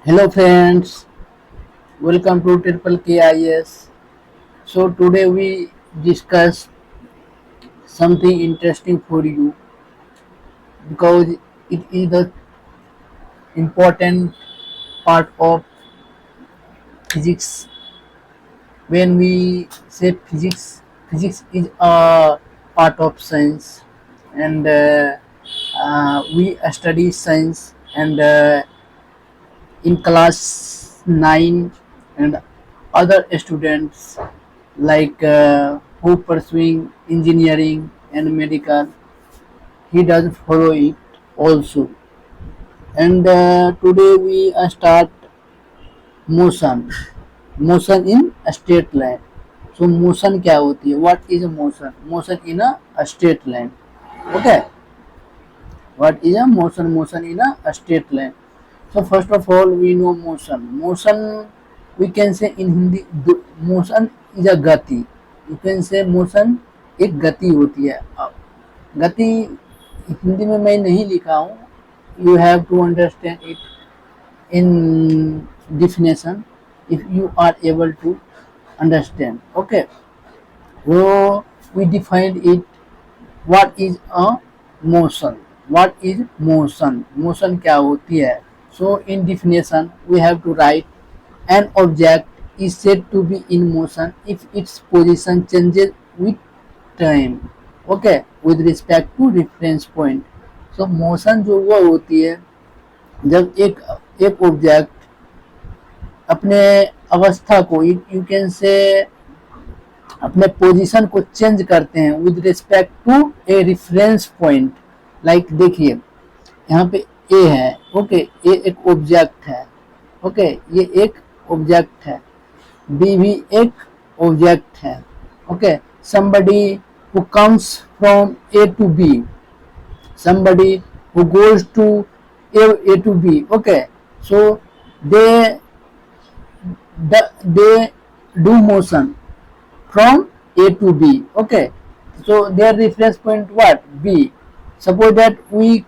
Hello friends, welcome to Triple KIS. So today we discuss something interesting for you because it is the important part of physics. When we say physics, physics is a part of science, and we study science and in class 9 and other students like who pursuing engineering and medical, he does follow it also. And today we start motion in a straight line. So motion क्या होती है, what is a motion in a straight line. Okay, what is a motion in a straight line. So first of all we know motion we can say in Hindi motion is a gati. You can say motion एक गति होती है. गति हिंदी में मैं नहीं लिखा हूँ, you have to understand it in definition if you are able to understand. Okay, so we defined it. What is a motion? What is motion? Motion क्या होती है? So in definition we have to write an object is said to be in motion if its position changes with time. Okay, with respect to reference point. So motion जो वो होती है जब एक एक ऑब्जेक्ट अपने अवस्था को यू कैन से अपने पोजीशन को चेंज करते हैं with respect to a reference point. Like देखिए यहाँ पे ए है. ओके, ए एक ऑब्जेक्ट है. ओके, ये एक ऑब्जेक्ट है. बी भी एक ऑब्जेक्ट है. Okay, somebody who comes from A to B, somebody who goes to A to B. Okay, so they they do motion from A to B. Okay, so their reference point what? B. Suppose that we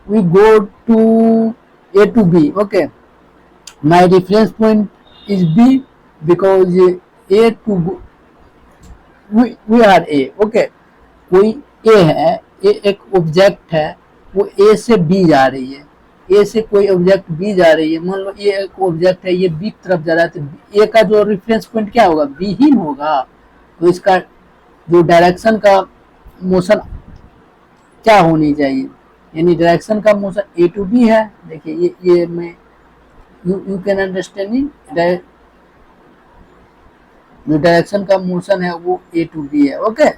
go to A to B. Okay, my reference point is B because A to we are A. Okay, कोई A है, A एक object है, वो A से B जा रही है. ए से कोई ऑब्जेक्ट बी जा रही है. मान लो ये एक ऑब्जेक्ट है, ये बी की तरफ जा रहा है, तो ए का जो रेफरेंस पॉइंट क्या होगा? बी ही होगा. तो इसका जो डायरेक्शन का मोशन क्या होनी चाहिए, यानी डायरेक्शन का मोशन ए टू बी है. देखिए ये मैं यू कैन अंडरस्टैंड इट. जो डायरेक्शन का मोशन है वो ए टू बी है. Okay,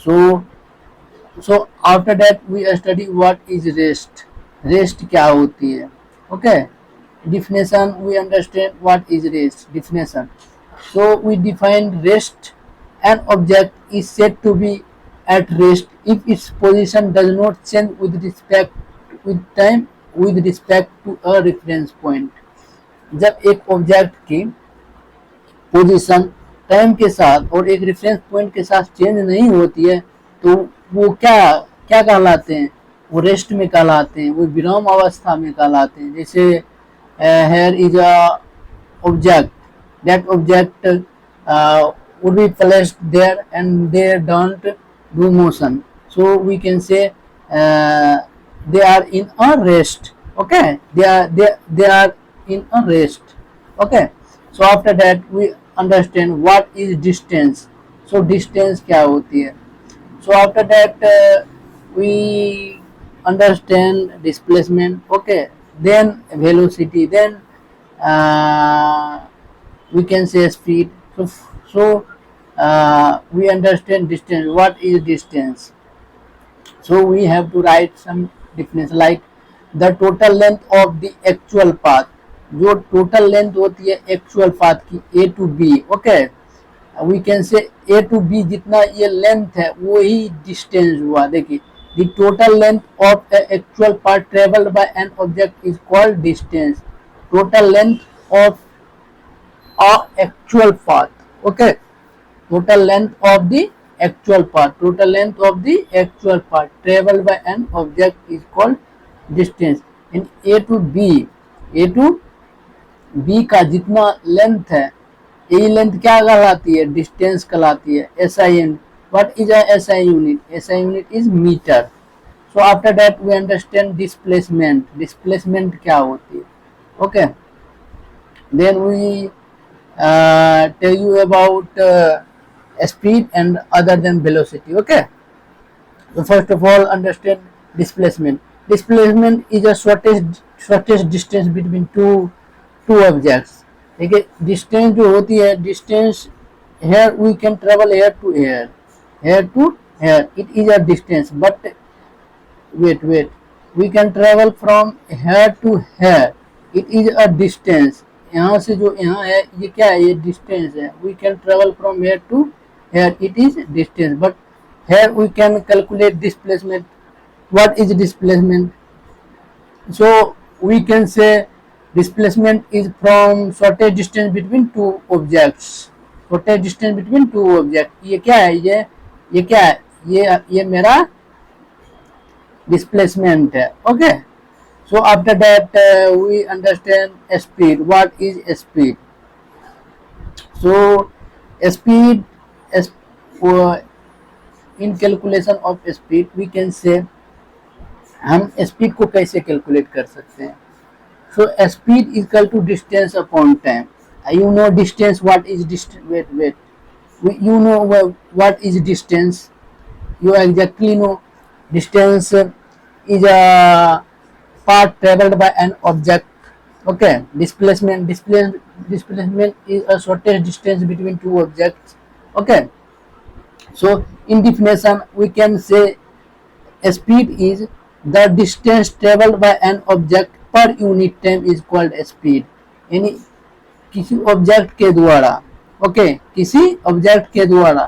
so after that we study what is rest. Rest क्या होती है? Okay, definition we understand what is rest. Definition, so we define rest. An object is said to be at rest if its position does not change with time with respect to a reference point. जब एक object की position time के साथ और एक reference point के साथ change नहीं होती है तो वो क्या क्या कहलाते हैं? वो रेस्ट में कहलाते हैं, वो विराम अवस्था में कहलाते हैं. जैसे here is a object, that object would be placed there and they don't do motion, so we can say they are in a rest. Okay, they are in a rest. Okay, so after that we understand what is distance. So distance क्या होती है? So after that we understand displacement. Okay, then velocity, then we can say speed. So we understand distance. What is distance? So we have to write some definition like the total length of the actual path. जो total length होती है actual path की A to B. Okay, we can say A to B जितना ये length है वही distance हुआ. देखिए, the total length of a actual path traveled by an object is called distance. Total length of a actual path. Okay, total length of the actual path. Total length of the actual path traveled by an object is called distance. In A to B, A to B का जितना length है, ये length क्या कहलाती है, distance कहलाती है, SI unit. What is a SI unit, SI unit is metre. So after that we understand displacement, displacement क्या होती है. Okay, then we tell you about speed and other than velocity. Okay, so first of all understand displacement. Displacement is a shortest distance between two objects. ठीक है, distance जो होती है, distance here we can travel here to here, here to here, it is a distance. But wait, we can travel from here to here, it is a distance. यहाँ से जो यहाँ है ये क्या है, ये डिस्टेंस है. we can travel from here to here, it is distance. But here we can calculate displacement. What is displacement? So we can say displacement is from shortest distance between two objects. shortest distance between two objects. ये क्या है, ये क्या है, ये मेरा displacement है. Okay, so after that we understand speed. What is speed? So speed, in calculation of speed we can say, हम स्पीड को कैसे कैलकुलेट कर सकते हैं. So speed is equal to distance upon time. You know distance, what is distance, wait you know what is distance. You exactly know distance is a path traveled by an object. Okay, displacement is a shortest distance between two objects. Okay, so in definition we can say speed is the distance traveled by an object per unit time is called speed. यानी किसी object के द्वारा, okay, किसी object के द्वारा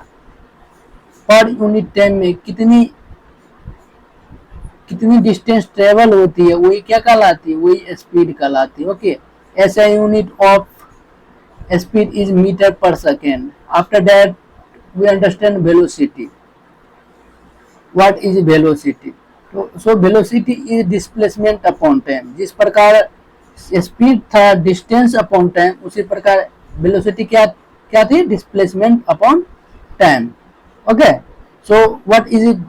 पर unit time में कितनी डिस्टेंस ट्रेवल होती है, वही क्या कहलाती है, वही स्पीड कहलाती है. Okay, SI unit of speed is metre per second. After that we understand velocity. What is velocity? So velocity is displacement upon time. जिस प्रकार स्पीड था डिस्टेंस अपॉन टाइम, उसी प्रकार वेलोसिटी क्या थी, displacement upon time. Okay, so what is the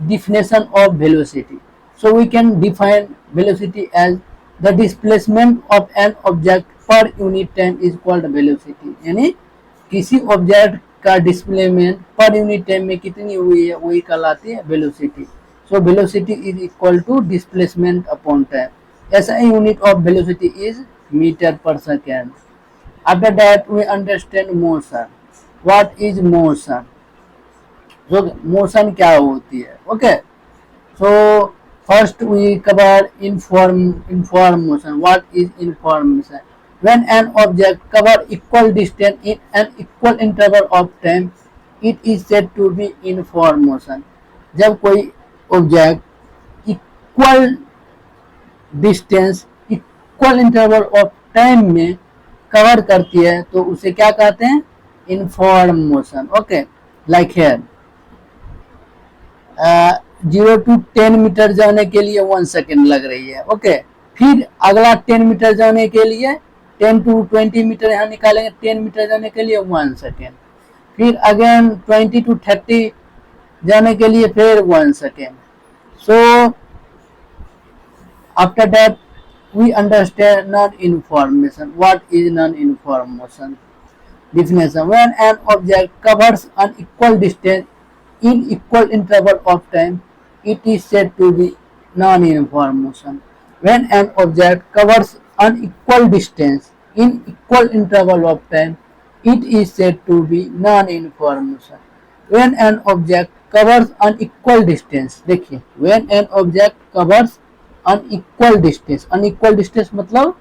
definition of velocity? So we can define velocity as the displacement of an object per unit time is called velocity. यानी किसी object का displacement per unit time में कितनी हुई है, वही कहलाती है velocity. So velocity is equal to displacement upon time. ऐसा unit of velocity is metre per second. After that we understand motion. What is motion? तो मोशन क्या होती है. Okay, so first we cover uniform motion. What is uniform motion? When an object cover equal distance in an equal interval of time, it is said to be uniform motion. जब कोई object equal distance equal interval of time में cover करती है तो उसे क्या कहते हैं, uniform motion. Okay, like here 0 to 10 metre जाने के लिए 1 सेकेंड लग रही है. ओके, फिर अगला 10 मीटर जाने के लिए 10 to 20 मीटर यहाँ निकालेंगे, 10 मीटर जाने के लिए 1 सेकेंड. फिर अगेन 20 to 30 जाने के लिए फिर 1 second. So after that we understand non-information. What is non-information? Definition: when an object covers an equal distance in equal interval of time, it is said to be non-information. When an object covers an equal distance in equal interval of time, it is said to be non-information. When an object covers an equal distance, देखिए, when an object covers unequal distance मतलब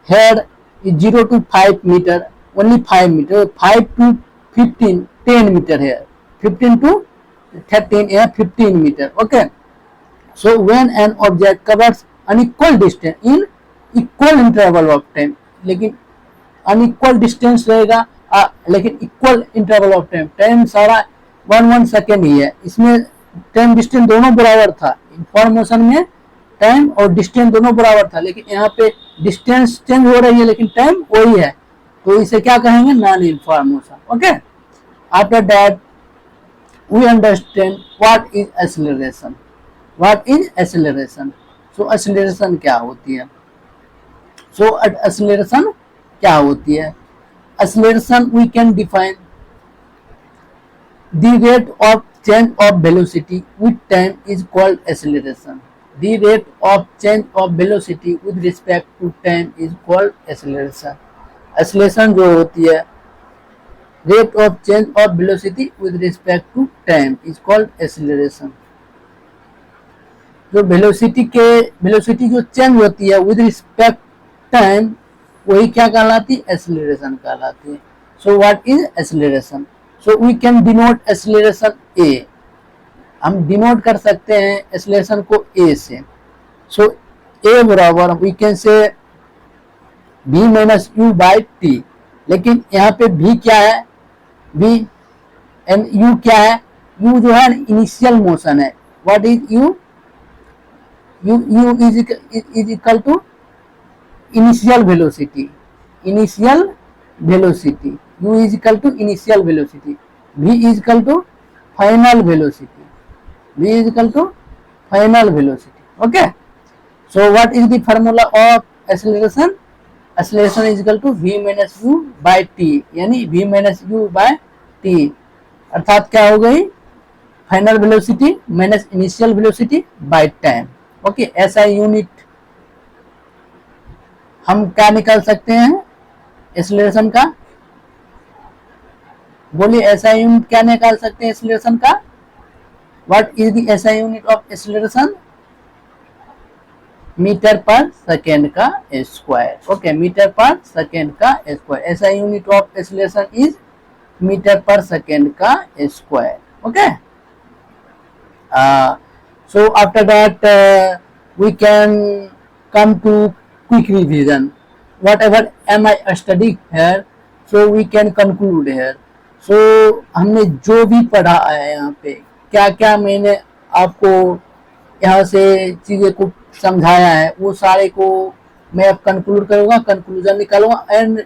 here is 0 to 5 meter, only 5 meter, 5 to 15, 10 meter here, 15 to 13 here, 15 meter. Okay, so when an object covers unequal distance in equal interval of time, लेकिन unequal distance रहेगा लेकिन equal interval of time सारा 1 second ही है, इसमें time distance दोनों बराबर था. Information में टाइम और डिस्टेंस दोनों बराबर था, लेकिन यहाँ पे डिस्टेंस चेंज हो रही है लेकिन टाइम वही है, तो इसे क्या कहेंगे, non uniform motion. Okay, after that we understand what is acceleration. What is acceleration? So acceleration क्या होती है? So acceleration क्या होती है? Acceleration we can define the rate of change of velocity with time is called acceleration. The rate of change of velocity with respect to time is called acceleration. Acceleration जो होती है, rate of change of velocity with respect to time is called acceleration. जो velocity जो change होती है with respect time, वही क्या कहलाती है, एक्सीलरेशन कहलाती है। So what is acceleration? So we can denote acceleration A, हम डिनोट कर सकते हैं एक्सीलरेशन को ए से। सो ए बराबर we can say v minus u by t, लेकिन यहाँ पे v क्या है, v एंड u क्या है, u जो है इनिशियल मोशन है। What is u? u is equal to initial velocity, initial velocity, u is equal to initial velocity, v is equal to final velocity, v is equal to final velocity. Okay, so what is the formula of acceleration? Acceleration is equal to v minus u by t, यानी v minus u by t, अर्थात क्या हो गई, final velocity minus initial velocity by time. Okay, SI unit हम क्या निकाल सकते हैं एक्सीलरेशन का, बोलिए ऐसा यूनिट क्या निकाल सकते हैं एक्सीलरेशन का? What is the SI unit of acceleration? Metre per second का स्क्वायर। ओके, मीटर पर सेकेंड का square, SI unit of acceleration is metre per second का square. Okay, so after that we can come to quick revision. Whatever am I studying here, so we can conclude here. So हमने जो भी पढ़ा है यहाँ पे, क्या क्या मैंने आपको यहाँ से चीजें को समझाया है, वो सारे को मैं अब कंक्लूड करूँगा, कंक्लूजन निकालूंगा, and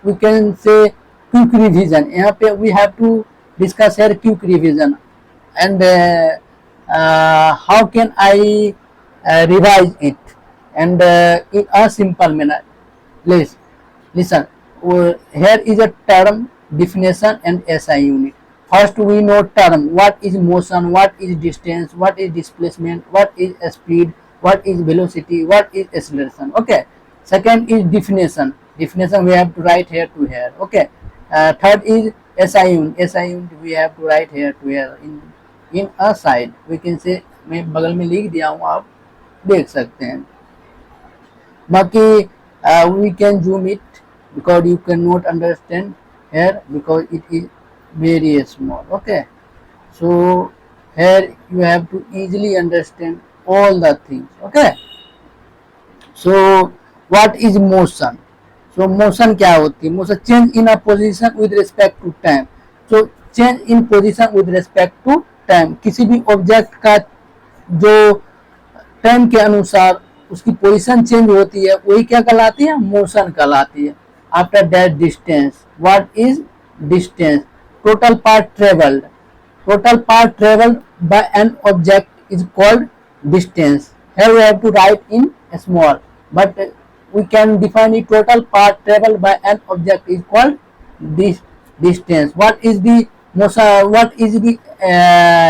we can say quick revision. यहाँ पे we have to discuss here quick revision and how can I revise it, and in a simple manner. Please listen. Here is a term, definition and SI unit. First we know term, what is motion, what is distance, what is displacement, what is speed, what is velocity, what is acceleration. Okay, second is definition. Definition we have to write here to here. Okay, third is SI unit. SI unit we have to write here to here in a side. We can say, मैं बगल में लिख दिया हूँ, आप देख सकते हैं। बाकी we can zoom it because you cannot understand here because it is very small. Okay, so here you have to easily understand all the things. Okay, so what is motion? So motion क्या होती है? Motion change in a position with respect to time. So change in position with respect to time, किसी भी object का जो time के अनुसार उसकी पोजीशन चेंज होती है, वही क्या कहलाती है, मोशन कहलाती है। After that distance, what is distance? Total path travelled, total path travelled by an object is called distance. Here we have to write in small, but we can define it, total path travelled by an object is called distance. What is the motion, what is the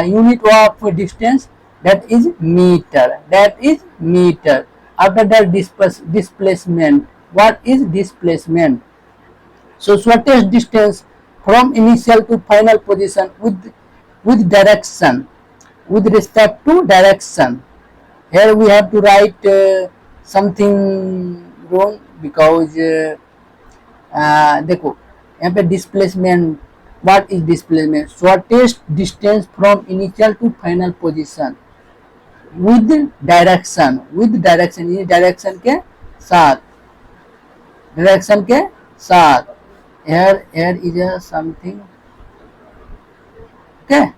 unit of distance? That is meter, that is meter. After that displacement, what is displacement? So shortest distance from initial to final position with direction, with respect to direction. Here we have to write something wrong because देखो यहाँ पे displacement, what is displacement? Shortest distance from initial to final position with direction, with direction, ये direction के साथ, direction के साथ। here is a something. Okay,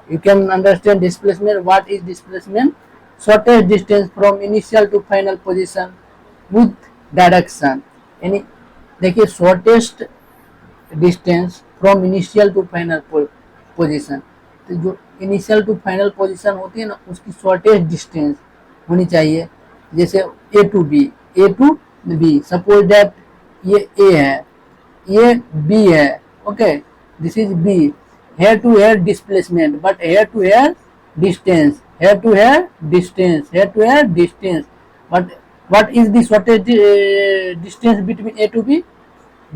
You can understand displacement. What is displacement? Shortest distance from initial to final position with direction. यानी देखिए shortest distance from initial to final position, तो जो initial to final position होती है ना उसकी shortest distance होनी चाहिए। जैसे A to B, suppose that ये ए है, ये बी है, okay, this is B. Here to here displacement, but here to here distance, here to here distance, here to here distance, but what is the shortest distance between A to B?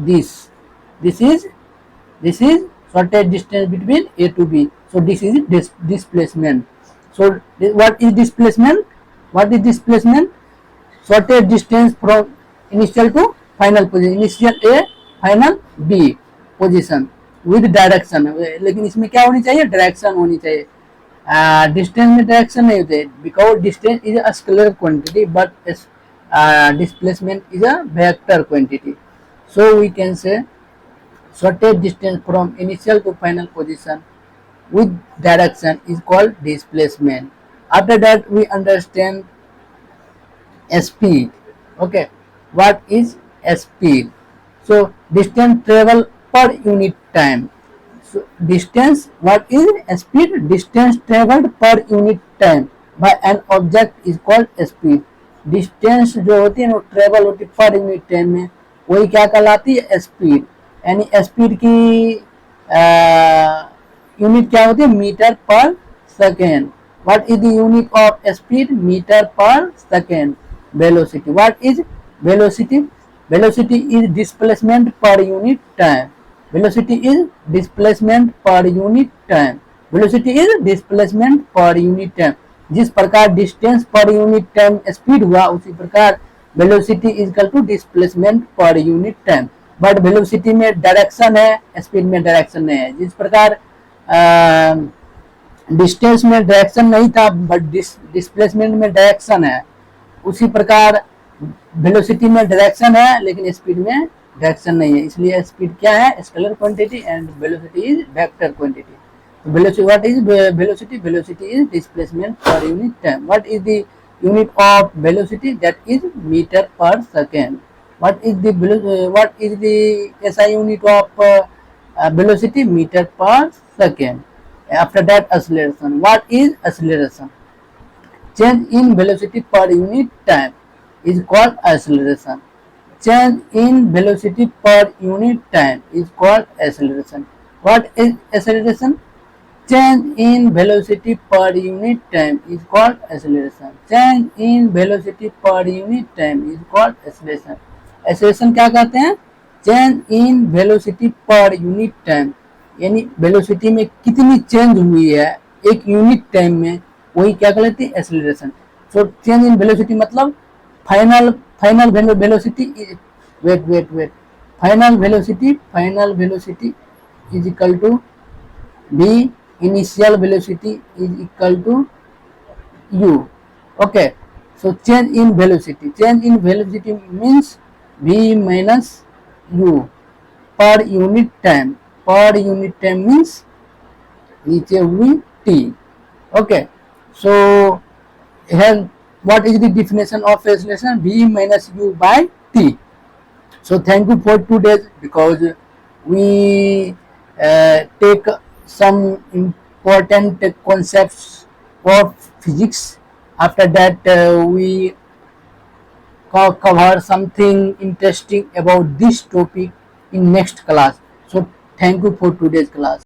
This is shortest distance between A to B. So this is displacement. So what is displacement? What is displacement? Shortest distance from initial to final position, initial A final B position with direction। लेकिन इसमें क्या होनी चाहिए? Direction होनी चाहिए। Distance में direction नहीं होते, because distance is a scalar quantity but displacement is a vector quantity. So we can say shortest distance from initial to final position with direction is called displacement. After that we understand speed. Okay, what is speed? So distance travel per unit time. So distance, what is speed? Distance traveled per unit time by an object is called speed. Distance जो होती है ना travel होती है पर unit time में, वही क्या कहलाती है? स्पीड। यानी स्पीड की यूनिट क्या होती है? Metre per second. What is the unit of speed? Metre per second. Velocity, what is velocity? Velocity is displacement per unit time. Velocity is displacement per unit time. Velocity is displacement per unit time. जिस प्रकार distance पर unit time speed हुआ, उसी प्रकार velocity is equal to displacement per unit time. But velocity में direction है, speed में direction नहीं है। जिस प्रकार डिस्टेंस में डायरेक्शन नहीं था बट डिस्प्लेसमेंट में डायरेक्शन है, उसी प्रकार वेलोसिटी में डायरेक्शन है लेकिन स्पीड में डायरेक्शन नहीं है। इसलिए स्पीड क्या है? Scalar quantity and velocity is vector quantity. Velocity, what is velocity? Velocity is displacement per unit time. What is the unit of velocity? That is meter per second. What is the SI unit of velocity? Meter per second. After that, acceleration. What is acceleration? Change in velocity per unit time is called acceleration. Change in velocity per unit time is called acceleration. What is acceleration? Change in velocity per unit time is called acceleration. Change in velocity per unit time is called acceleration. Acceleration क्या कहते हैं? Change in velocity per unit time, यानी velocity में कितनी change हुई है एक unit time में, वही क्या कहलाती है? Acceleration. So change in velocity मतलब final velocity final velocity is equal to v initial velocity is equal to u. Okay, so change in velocity means v minus u per unit time means नीचे हुई t. Okay, so here what is the definition of acceleration? v minus u by t. So thank you for today, because we take some important concepts of physics. After that we cover something interesting about this topic in next class. So thank you for today's class.